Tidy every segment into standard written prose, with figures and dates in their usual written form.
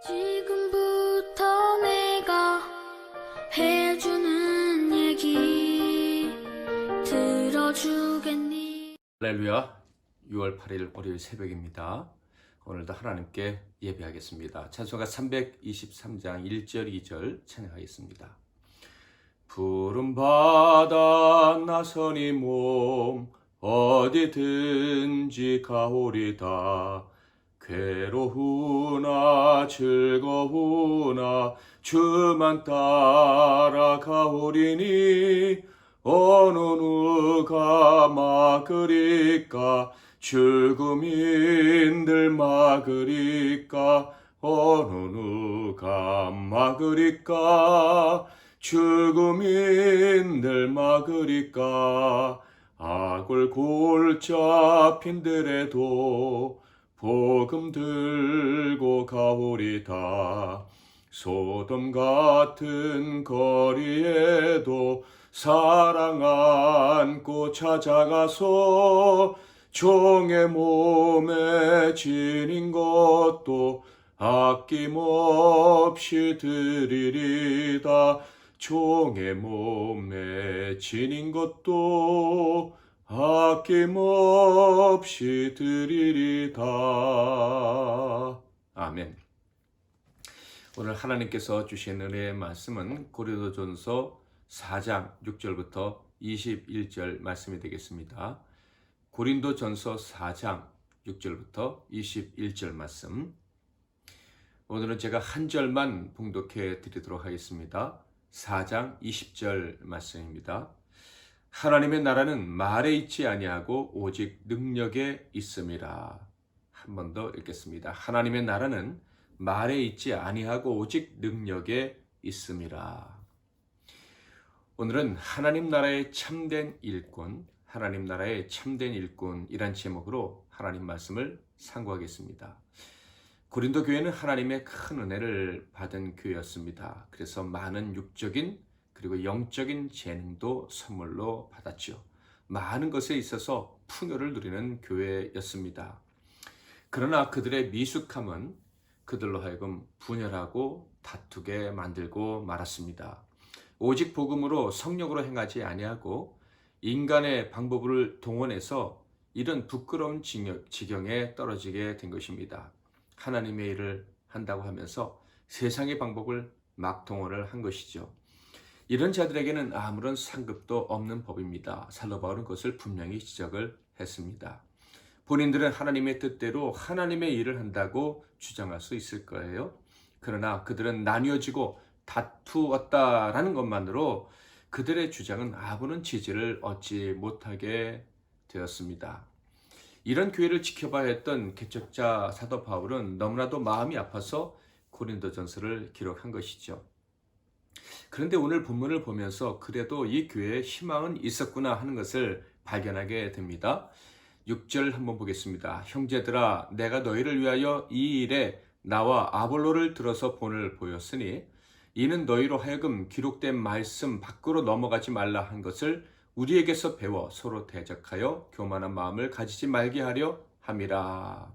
지금부터 내가 해주는 얘기 들어주겠니? 할렐루야. 6월 8일 월요일 새벽입니다. 오늘도 하나님께 예배하겠습니다. 찬송가 323장 1절 2절 찬양하겠습니다. 푸른 바다 나서니 몸 어디든지 가오리다. 괴로우나 즐거우나 주만 따라가오리니 어느 누가 막으리까 죽음인들 막으리까 어느 누가 막으리까 죽음인들 막으리까 악을 골자 핀들에도 복음 들고 가오리다. 소돔 같은 거리에도 사랑 안고 찾아가서 종의 몸에 지닌 것도 아낌없이 드리리다. 종의 몸에 지닌 것도 아낌없이 드리리다. 아멘. 오늘 하나님께서 주신 은혜의 말씀은 고린도전서 4장 6절부터 21절 말씀이 되겠습니다. 고린도전서 4장 6절부터 21절 말씀. 오늘은 제가 한 절만 봉독해 드리도록 하겠습니다. 4장 20절 말씀입니다. 하나님의 나라는 말에 있지 아니하고 오직 능력에 있음이라. 한 번 더 읽겠습니다. 하나님의 나라는 말에 있지 아니하고 오직 능력에 있음이라. 오늘은 하나님 나라의 참된 일꾼, 하나님 나라의 참된 일꾼이란 제목으로 하나님 말씀을 상고하겠습니다. 고린도 교회는 하나님의 큰 은혜를 받은 교회였습니다. 그래서 많은 육적인 그리고 영적인 재능도 선물로 받았죠. 많은 것에 있어서 풍요를 누리는 교회였습니다. 그러나 그들의 미숙함은 그들로 하여금 분열하고 다투게 만들고 말았습니다. 오직 복음으로 성령으로 행하지 아니하고 인간의 방법을 동원해서 이런 부끄러운 지경에 떨어지게 된 것입니다. 하나님의 일을 한다고 하면서 세상의 방법을 막 동원을 한 것이죠. 이런 자들에게는 아무런 상급도 없는 법입니다. 사도 바울은 그것을 분명히 지적을 했습니다. 본인들은 하나님의 뜻대로 하나님의 일을 한다고 주장할 수 있을 거예요. 그러나 그들은 나뉘어지고 다투었다라는 것만으로 그들의 주장은 아무런 지지를 얻지 못하게 되었습니다. 이런 교회를 지켜봐야 했던 개척자 사도 바울은 너무나도 마음이 아파서 고린도전서를 기록한 것이죠. 그런데 오늘 본문을 보면서 그래도 이 교회에 희망은 있었구나 하는 것을 발견하게 됩니다. 6절 한번 보겠습니다. 형제들아, 내가 너희를 위하여 이 일에 나와 아볼로를 들어서 본을 보였으니 이는 너희로 하여금 기록된 말씀 밖으로 넘어가지 말라 한 것을 우리에게서 배워 서로 대적하여 교만한 마음을 가지지 말게 하려 함이라.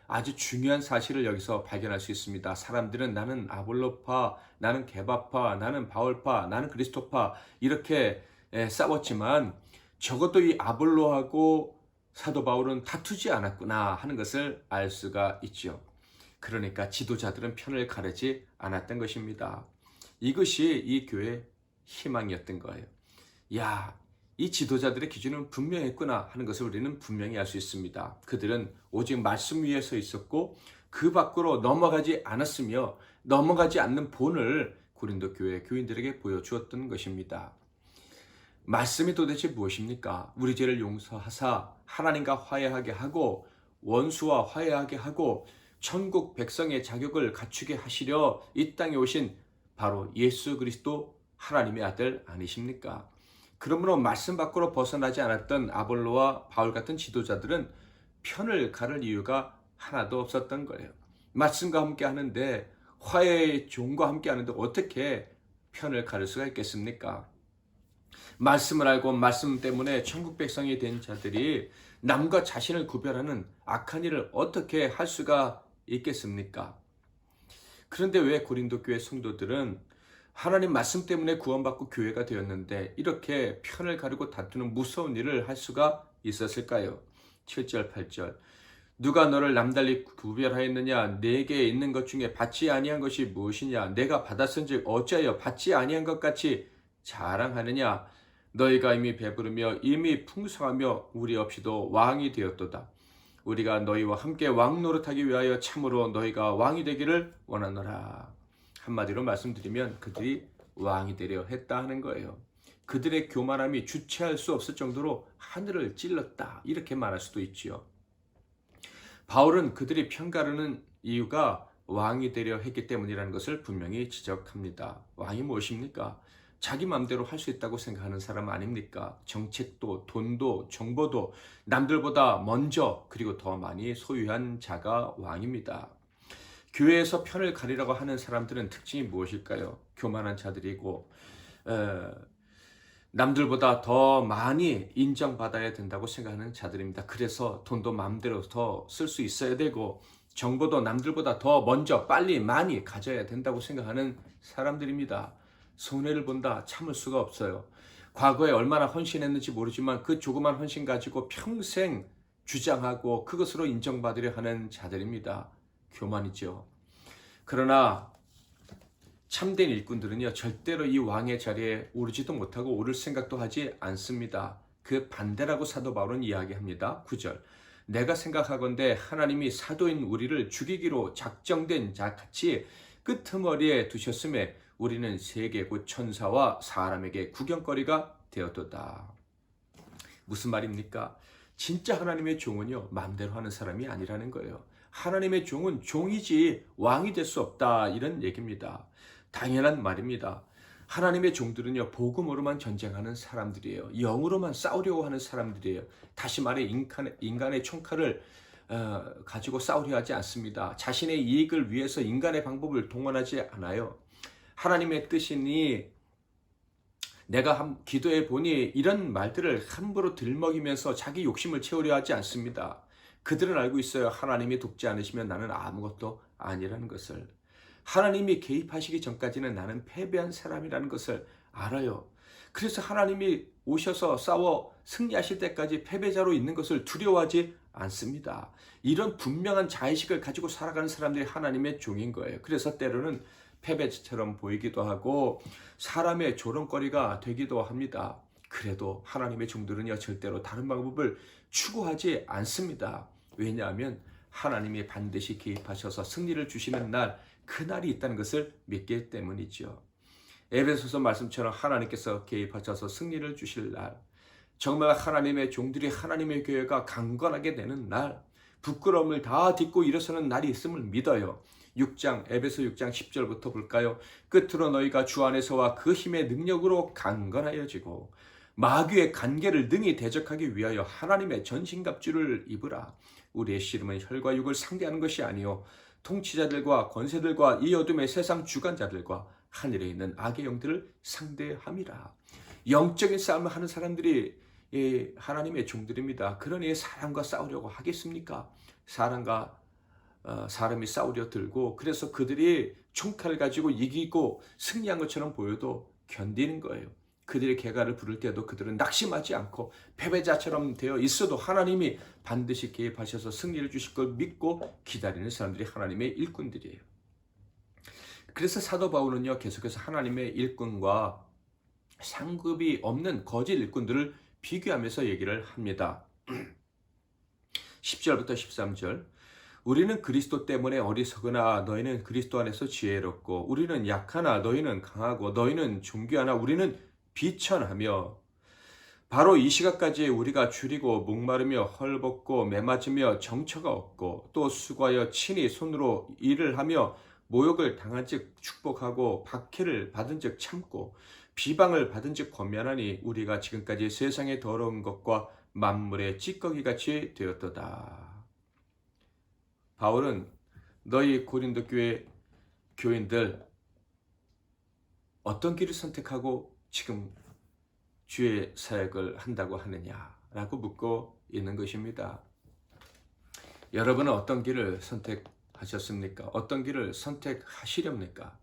아주 중요한 사실을 여기서 발견할 수 있습니다. 사람들은 나는 아볼로파, 나는 게바파, 나는 바울파, 나는 그리스도파 이렇게 싸웠지만 적어도 이 아볼로하고 사도 바울은 다투지 않았구나 하는 것을 알 수가 있죠. 그러니까 지도자들은 편을 가르지 않았던 것입니다. 이것이 이 교회의 희망이었던 거예요. 이 지도자들의 기준은 분명했구나 하는 것을 우리는 분명히 알 수 있습니다. 그들은 오직 말씀 위에 서 있었고 그 밖으로 넘어가지 않았으며 넘어가지 않는 본을 고린도 교회 교인들에게 보여주었던 것입니다. 말씀이 도대체 무엇입니까? 우리 죄를 용서하사 하나님과 화해하게 하고 원수와 화해하게 하고 천국 백성의 자격을 갖추게 하시려 이 땅에 오신 바로 예수 그리스도 하나님의 아들 아니십니까? 그러므로 말씀 밖으로 벗어나지 않았던 아볼로와 바울 같은 지도자들은 편을 가를 이유가 하나도 없었던 거예요. 말씀과 함께 하는데, 화해의 종과 함께 하는데 어떻게 편을 가를 수가 있겠습니까? 말씀을 알고 말씀 때문에 천국 백성이 된 자들이 남과 자신을 구별하는 악한 일을 어떻게 할 수가 있겠습니까? 그런데 왜 고린도 교회 성도들은 하나님 말씀 때문에 구원받고 교회가 되었는데 이렇게 편을 가르고 다투는 무서운 일을 할 수가 있었을까요? 7절 8절 누가 너를 남달리 구별하였느냐? 내게 있는 것 중에 받지 아니한 것이 무엇이냐? 내가 받았은즉 어찌하여 받지 아니한 것 같이 자랑하느냐? 너희가 이미 배부르며 이미 풍성하며 우리 없이도 왕이 되었도다. 우리가 너희와 함께 왕 노릇하기 위하여 참으로 너희가 왕이 되기를 원하노라. 한마디로 말씀드리면 그들이 왕이 되려 했다 하는 거예요. 그들의 교만함이 주체할 수 없을 정도로 하늘을 찔렀다. 이렇게 말할 수도 있지요. 바울은 그들이 편가르는 이유가 왕이 되려 했기 때문이라는 것을 분명히 지적합니다. 왕이 무엇입니까? 자기 마음대로 할 수 있다고 생각하는 사람 아닙니까? 정책도 돈도 정보도 남들보다 먼저 그리고 더 많이 소유한 자가 왕입니다. 교회에서 편을 가리라고 하는 사람들은 특징이 무엇일까요? 교만한 자들이고 남들보다 더 많이 인정받아야 된다고 생각하는 자들입니다. 그래서 돈도 마음대로 더 쓸 수 있어야 되고 정보도 남들보다 더 먼저 빨리 많이 가져야 된다고 생각하는 사람들입니다. 손해를 본다 참을 수가 없어요. 과거에 얼마나 헌신했는지 모르지만 그 조그만 헌신 가지고 평생 주장하고 그것으로 인정받으려 하는 자들입니다. 교만이죠. 그러나 참된 일꾼들은요 절대로 이 왕의 자리에 오르지도 못하고 오를 생각도 하지 않습니다. 그 반대라고 사도 바울은 이야기합니다. 9절 내가 생각하건대 하나님이 사도인 우리를 죽이기로 작정된 자같이 끄트머리에 두셨음에 우리는 세계 곧 천사와 사람에게 구경거리가 되었도다. 무슨 말입니까? 진짜 하나님의 종은요 마음대로 하는 사람이 아니라는 거예요. 하나님의 종은 종이지 왕이 될 수 없다 이런 얘기입니다. 당연한 말입니다. 하나님의 종들은요 복음으로만 전쟁하는 사람들이에요. 영으로만 싸우려고 하는 사람들이에요. 다시 말해 인간의 총칼을 가지고 싸우려 하지 않습니다. 자신의 이익을 위해서 인간의 방법을 동원하지 않아요. 하나님의 뜻이니 내가 기도해 보니 이런 말들을 함부로 들먹이면서 자기 욕심을 채우려 하지 않습니다. 그들은 알고 있어요. 하나님이 돕지 않으시면 나는 아무것도 아니라는 것을. 하나님이 개입하시기 전까지는 나는 패배한 사람이라는 것을 알아요. 그래서 하나님이 오셔서 싸워 승리하실 때까지 패배자로 있는 것을 두려워하지 않습니다. 이런 분명한 자의식을 가지고 살아가는 사람들이 하나님의 종인 거예요. 그래서 때로는 패배처럼 보이기도 하고 사람의 조롱거리가 되기도 합니다. 그래도 하나님의 종들은요 절대로 다른 방법을 추구하지 않습니다. 왜냐하면 하나님이 반드시 개입하셔서 승리를 주시는 날, 그날이 있다는 것을 믿기 때문이죠. 에베소서 말씀처럼 하나님께서 개입하셔서 승리를 주실 날, 정말 하나님의 종들이 하나님의 교회가 강건하게 되는 날, 부끄러움을 다 딛고 일어서는 날이 있음을 믿어요. 에베소 6장 10절부터 볼까요? 끝으로 너희가 주 안에서와 그 힘의 능력으로 강건하여지고 마귀의 간계를 능히 대적하기 위하여 하나님의 전신갑주를 입으라. 우리의 씨름은 혈과 육을 상대하는 것이 아니요 통치자들과 권세들과 이 어둠의 세상 주관자들과 하늘에 있는 악의 영들을 상대함이라. 영적인 싸움을 하는 사람들이 하나님의 종들입니다. 그러니 사람과 싸우려고 하겠습니까? 사람이 싸우려 들고 그래서 그들이 총칼을 가지고 이기고 승리한 것처럼 보여도 견디는 거예요. 그들의 개가를 부를 때도 그들은 낙심하지 않고 패배자처럼 되어 있어도 하나님이 반드시 개입하셔서 승리를 주실 걸 믿고 기다리는 사람들이 하나님의 일꾼들이에요. 그래서 사도 바울은요 계속해서 하나님의 일꾼과 상급이 없는 거짓 일꾼들을 비교하면서 얘기를 합니다. 10절부터 13절 우리는 그리스도 때문에 어리석으나 너희는 그리스도 안에서 지혜롭고 우리는 약하나 너희는 강하고 너희는 존귀하나 우리는 비천하며 바로 이 시각까지 우리가 줄이고 목마르며 헐벗고 매맞으며 정처가 없고 또 수고하여 친히 손으로 일을 하며 모욕을 당한 즉 축복하고 박해를 받은 즉 참고 비방을 받은 즉 권면하니 우리가 지금까지 세상의 더러운 것과 만물의 찌꺼기같이 되었도다. 바울은 너희 고린도 교회 교인들 어떤 길을 선택하고 지금 주의 사역을 한다고 하느냐라고 묻고 있는 것입니다. 여러분은 어떤 길을 하셨습니까? 어떤 길을 선택하시렵니까?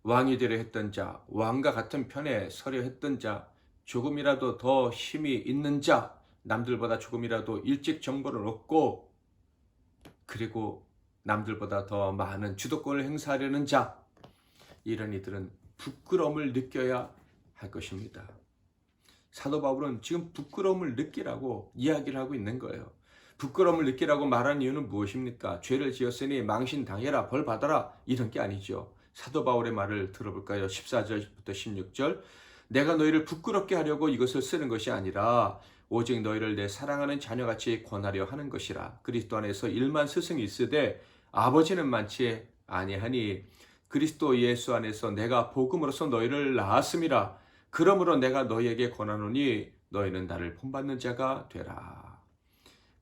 왕이 되려 했던 자, 왕과 같은 편에 서려 했던 자, 조금이라도 더 힘이 있는 자, 남들보다 조금이라도 일찍 정보를 얻고 그리고 남들보다 더 많은 주도권을 행사하려는 자, 이런 이들은 부끄러움을 느껴야 할 것입니다. 사도 바울은 지금 부끄러움을 느끼라고 이야기를 하고 있는 거예요. 부끄러움을 느끼라고 말하는 이유는 무엇입니까? 죄를 지었으니 망신당해라, 벌 받아라, 이런 게 아니죠. 사도 바울의 말을 들어볼까요? 14절부터 16절. 내가 너희를 부끄럽게 하려고 이것을 쓰는 것이 아니라 오직 너희를 내 사랑하는 자녀같이 권하려 하는 것이라. 그리스도 안에서 일만 스승이 있으되 아버지는 많지 아니하니 그리스도 예수 안에서 내가 복음으로써 너희를 낳았음이라. 그러므로 내가 너희에게 권하노니 너희는 나를 본받는 자가 되라.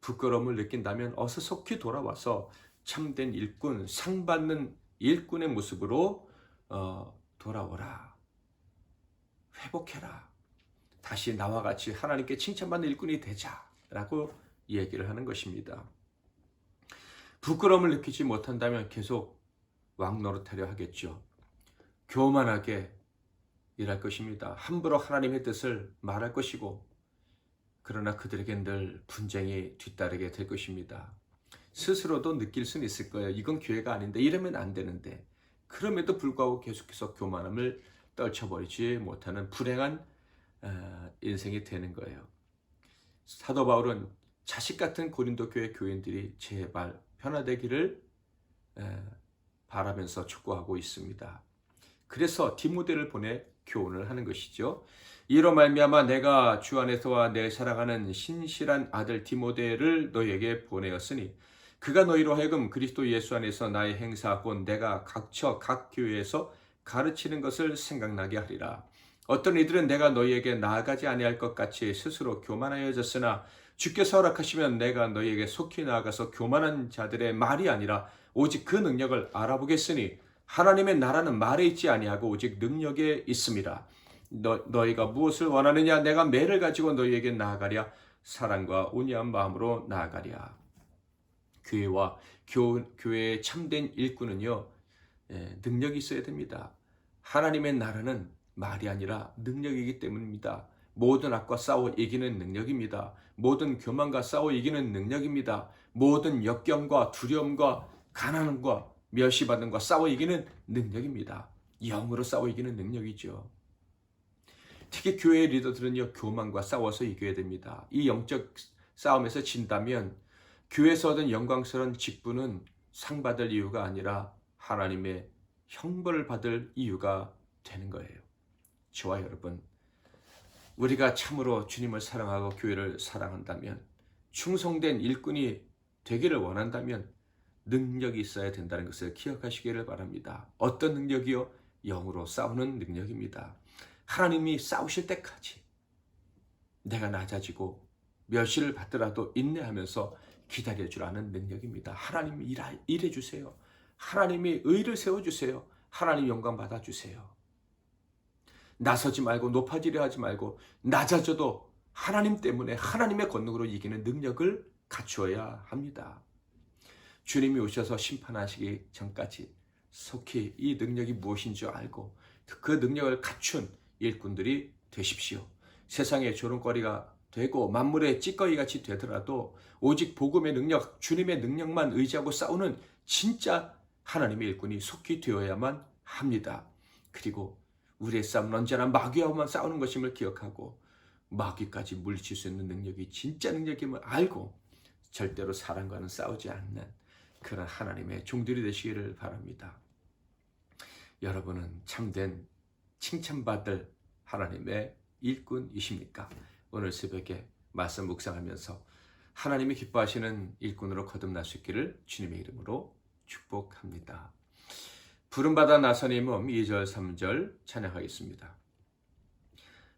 부끄러움을 느낀다면 어서 속히 돌아와서 참된 일꾼, 상 받는 일꾼의 모습으로 돌아오라. 회복해라. 다시 나와 같이 하나님께 칭찬받는 일꾼이 되자라고 얘기를 하는 것입니다. 부끄러움을 느끼지 못한다면 계속 왕 노릇하려 하겠죠. 교만하게 일할 것입니다. 함부로 하나님의 뜻을 말할 것이고, 그러나 그들에겐 늘 분쟁이 뒤따르게 될 것입니다. 스스로도 느낄 수는 있을 거예요. 이건 교회가 아닌데, 이러면 안 되는데. 그럼에도 불구하고 계속해서 교만함을 떨쳐버리지 못하는 불행한 인생이 되는 거예요. 사도 바울은 자식 같은 고린도 교회 교인들이 제발 변화되기를 바라면서 촉구하고 있습니다. 그래서 디모데를 보내 교훈을 하는 것이죠. 이로 말미암아 내가 주 안에서와 내 사랑하는 신실한 아들 디모데를 너희에게 보내었으니 그가 너희로 하여금 그리스도 예수 안에서 나의 행사 곧 내가 각처 각 교회에서 가르치는 것을 생각나게 하리라. 어떤 이들은 내가 너희에게 나아가지 아니할 것 같이 스스로 교만하여졌으나 주께서 허락하시면 내가 너희에게 속히 나아가서 교만한 자들의 말이 아니라 오직 그 능력을 알아보겠으니 하나님의 나라는 말에 있지 아니하고 오직 능력에 있습니다. 너희가 무엇을 원하느냐? 내가 매를 가지고 너희에게 나아가랴. 사랑과 온유한 마음으로 나아가랴. 교회와 교회의 참된 일꾼은요, 능력이 있어야 됩니다. 하나님의 나라는 말이 아니라 능력이기 때문입니다. 모든 악과 싸워 이기는 능력입니다. 모든 교만과 싸워 이기는 능력입니다. 모든 역경과 두려움과 가난과 멸시받는 것과 싸워 이기는 능력입니다. 영으로 싸워 이기는 능력이죠. 특히 교회의 리더들은요, 교만과 싸워서 이겨야 됩니다. 이 영적 싸움에서 진다면 교회에서 얻은 영광스러운 직분은 상 받을 이유가 아니라 하나님의 형벌을 받을 이유가 되는 거예요. 저와 여러분, 우리가 참으로 주님을 사랑하고 교회를 사랑한다면, 충성된 일꾼이 되기를 원한다면 능력이 있어야 된다는 것을 기억하시기를 바랍니다. 어떤 능력이요? 영으로 싸우는 능력입니다. 하나님이 싸우실 때까지 내가 낮아지고 멸시를 받더라도 인내하면서 기다려 주라는 능력입니다. 하나님이 일해 주세요. 하나님이 의를 세워주세요. 하나님 영광 받아주세요. 나서지 말고 높아지려 하지 말고 낮아져도 하나님 때문에 하나님의 권능으로 이기는 능력을 갖추어야 합니다. 주님이 오셔서 심판하시기 전까지 속히 이 능력이 무엇인 줄 알고 그 능력을 갖춘 일꾼들이 되십시오. 세상의 조롱거리가 되고 만물의 찌꺼기같이 되더라도 오직 복음의 능력, 주님의 능력만 의지하고 싸우는 진짜 하나님의 일꾼이 속히 되어야만 합니다. 그리고 우리의 싸움은 언제나 마귀와만 싸우는 것임을 기억하고 마귀까지 물리칠 수 있는 능력이 진짜 능력임을 알고 절대로 사람과는 싸우지 않는 그런 하나님의 종들이 되시기를 바랍니다. 여러분은 참된 칭찬받을 하나님의 일꾼이십니까? 오늘 새벽에 말씀 묵상하면서 하나님이 기뻐하시는 일꾼으로 거듭날 수 있기를 주님의 이름으로 축복합니다. 부름받아 나선 이 몸 2절 3절 찬양하겠습니다.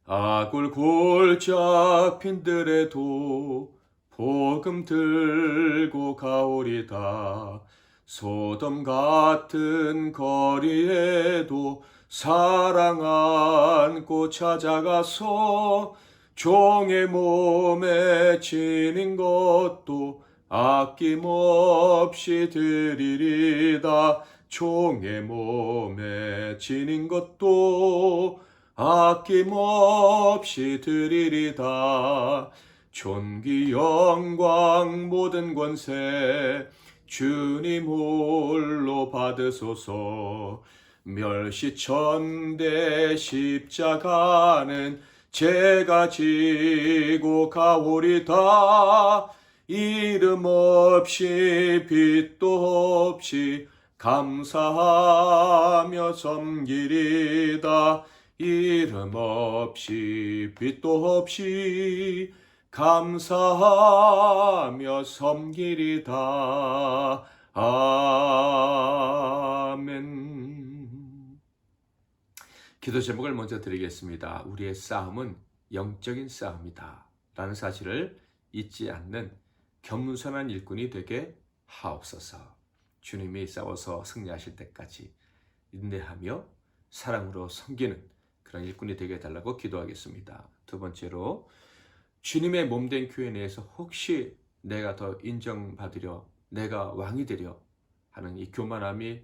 아굴 골 잡힌 들에도 복음 들고 가오리다. 소돔 같은 거리에도 사랑 안고 찾아가서 종의 몸에 지닌 것도 아낌없이 드리리다. 종의 몸에 지닌 것도 아낌없이 드리리다. 존귀 영광 모든 권세 주님 홀로 받으소서. 멸시천대 십자가는 제가 지고 가오리다. 이름 없이 빛도 없이 감사하며 섬기리다. 이름 없이 빛도 없이 감사하며 섬기리다. 아멘. 기도 제목을 먼저 드리겠습니다. 우리의 싸움은 영적인 싸움이다 라는 사실을 잊지 않는 겸손한 일꾼이 되게 하옵소서. 주님이 싸워서 승리하실 때까지 인내하며 사랑으로 섬기는 그런 일꾼이 되게 해달라고 기도하겠습니다. 두 번째로, 주님의 몸된 교회 내에서 혹시 내가 더 인정받으려, 내가 왕이 되려 하는 이 교만함이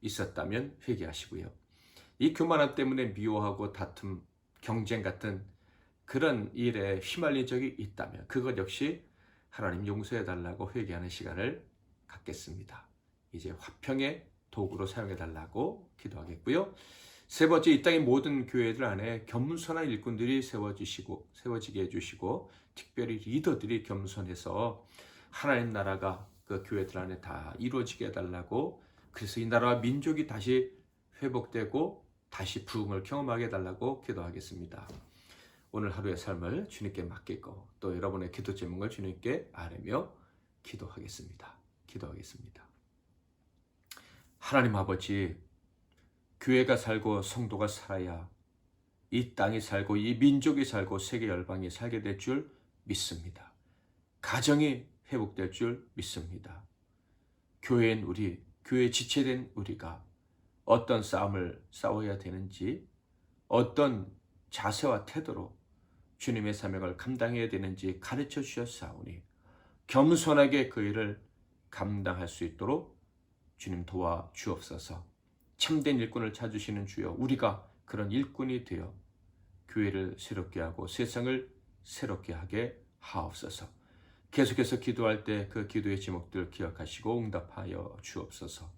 있었다면 회개하시고요. 이 교만함 때문에 미워하고 다툼, 경쟁 같은 그런 일에 휘말린 적이 있다면 그것 역시 하나님 용서해달라고 회개하는 시간을 갖겠습니다. 이제 화평의 도구로 사용해달라고 기도하겠고요. 세 번째, 이 땅의 모든 교회들 안에 겸손한 일꾼들이 세워지게 해주시고 특별히 리더들이 겸손해서 하나님 나라가 그 교회들 안에 다 이루어지게 해달라고, 그래서 이 나라와 민족이 다시 회복되고 다시 부흥을 경험하게 해달라고 기도하겠습니다. 오늘 하루의 삶을 주님께 맡기고 또 여러분의 기도 제목을 주님께 아뢰며 기도하겠습니다. 하나님 아버지, 교회가 살고 성도가 살아야 이 땅이 살고 이 민족이 살고 세계 열방이 살게 될 줄 믿습니다. 가정이 회복될 줄 믿습니다. 교회인 우리, 교회 지체된 우리가 어떤 싸움을 싸워야 되는지, 어떤 자세와 태도로 주님의 사명을 감당해야 되는지 가르쳐 주셨사오니 겸손하게 그 일을 감당할 수 있도록 주님 도와주옵소서. 참된 일꾼을 찾으시는 주여, 우리가 그런 일꾼이 되어 교회를 새롭게 하고 세상을 새롭게 하게 하옵소서. 계속해서 기도할 때 그 기도의 제목들 기억하시고 응답하여 주옵소서.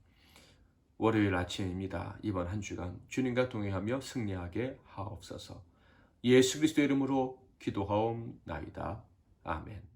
월요일 아침입니다. 이번 한 주간 주님과 동행하며 승리하게 하옵소서. 예수 그리스도의 이름으로 기도하옵나이다. 아멘.